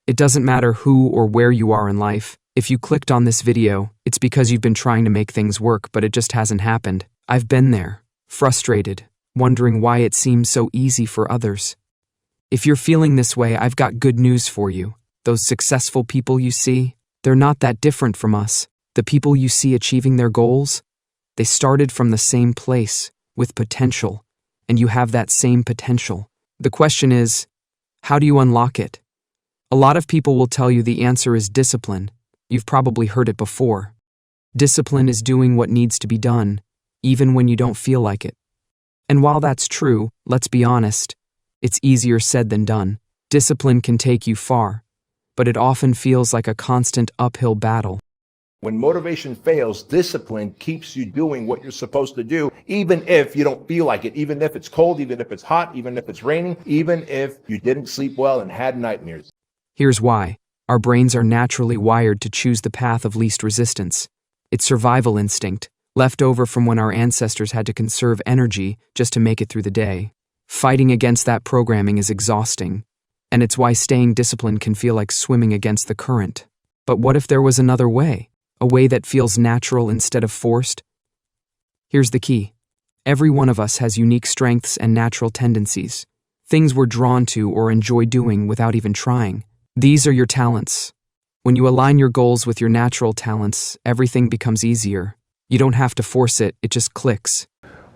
It doesn't matter who or where you are in life. If you clicked on this video, it's because you've been trying to make things work, but it just hasn't happened. I've been there, frustrated, wondering why it seems so easy for others. If you're feeling this way, I've got good news for you. Those successful people you see, they're not that different from us. The people you see achieving their goals, they started from the same place, with potential, and you have that same potential. The question is, how do you unlock it? A lot of people will tell you the answer is discipline. You've probably heard it before. Discipline is doing what needs to be done, even when you don't feel like it. And while that's true, let's be honest, it's easier said than done. Discipline can take you far, but it often feels like a constant uphill battle. When motivation fails, discipline keeps you doing what you're supposed to do, even if you don't feel like it, even if it's cold, even if it's hot, even if it's raining, even if you didn't sleep well and had nightmares. Here's why. Our brains are naturally wired to choose the path of least resistance. It's survival instinct, left over from when our ancestors had to conserve energy just to make it through the day. Fighting against that programming is exhausting, and it's why staying disciplined can feel like swimming against the current. But what if there was another way? A way that feels natural instead of forced? Here's the key. Every one of us has unique strengths and natural tendencies, things we're drawn to or enjoy doing without even trying. These are your talents. When you align your goals with your natural talents, everything becomes easier. You don't have to force it, it just clicks.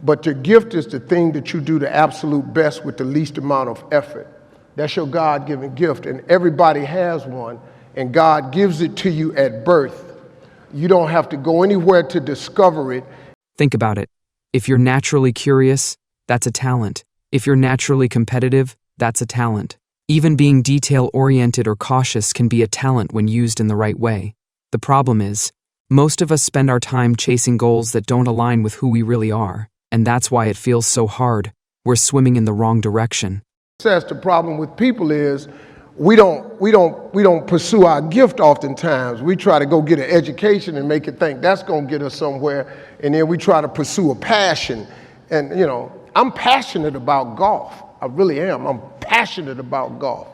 But your gift is the thing that you do the absolute best with the least amount of effort. That's your God-given gift, and everybody has one, and God gives it to you at birth. You don't have to go anywhere to discover it. Think about it. If you're naturally curious, that's a talent. If you're naturally competitive, that's a talent. Even being detail-oriented or cautious can be a talent when used in the right way. The problem is, most of us spend our time chasing goals that don't align with who we really are, and that's why it feels so hard. We're swimming in the wrong direction. Says the problem with people is we don't pursue our gift oftentimes. We try to go get an education and make it think that's going to get us somewhere, and then we try to pursue a passion. And I'm passionate about golf. I really am. I'm passionate about golf.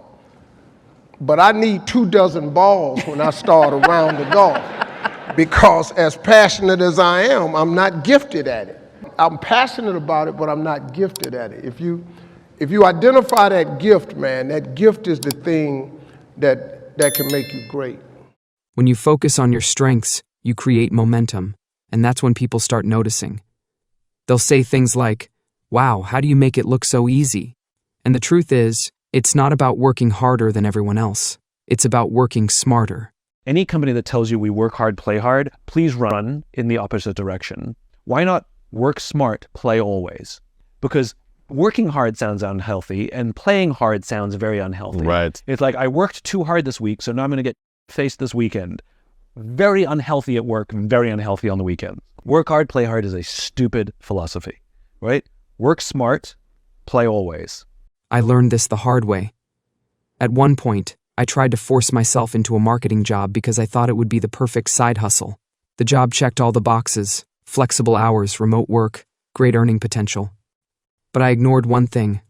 But I need 24 balls when I start a round of golf, because as passionate as I am, I'm not gifted at it. I'm passionate about it, but I'm not gifted at it. If you identify that gift, man, that gift is the thing that can make you great. When you focus on your strengths, you create momentum, and that's when people start noticing. They'll say things like, "Wow, how do you make it look so easy?" And the truth is, it's not about working harder than everyone else. It's about working smarter. Any company that tells you we work hard, play hard, please run in the opposite direction. Why not work smart, play always? Because working hard sounds unhealthy and playing hard sounds very unhealthy. Right. It's like, I worked too hard this week, so now I'm going to get faced this weekend. Very unhealthy at work, very unhealthy on the weekend. Work hard, play hard is a stupid philosophy, right? Work smart, play always. I learned this the hard way. At one point, I tried to force myself into a marketing job because I thought it would be the perfect side hustle. The job checked all the boxes: flexible hours, remote work, great earning potential. But I ignored one thing.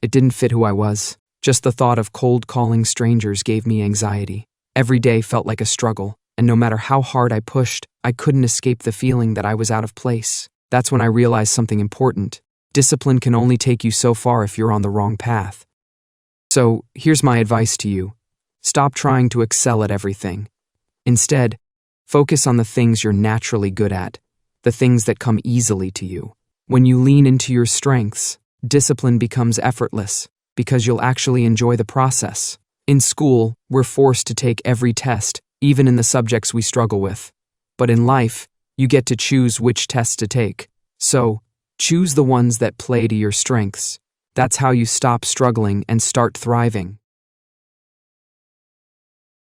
It didn't fit who I was. Just the thought of cold calling strangers gave me anxiety. Every day felt like a struggle, and no matter how hard I pushed, I couldn't escape the feeling that I was out of place. That's when I realized something important. Discipline can only take you so far if you're on the wrong path. So, here's my advice to you. Stop trying to excel at everything. Instead, focus on the things you're naturally good at, the things that come easily to you. When you lean into your strengths, discipline becomes effortless, because you'll actually enjoy the process. In school, we're forced to take every test, even in the subjects we struggle with. But in life, you get to choose which tests to take. So, choose the ones that play to your strengths. That's how you stop struggling and start thriving.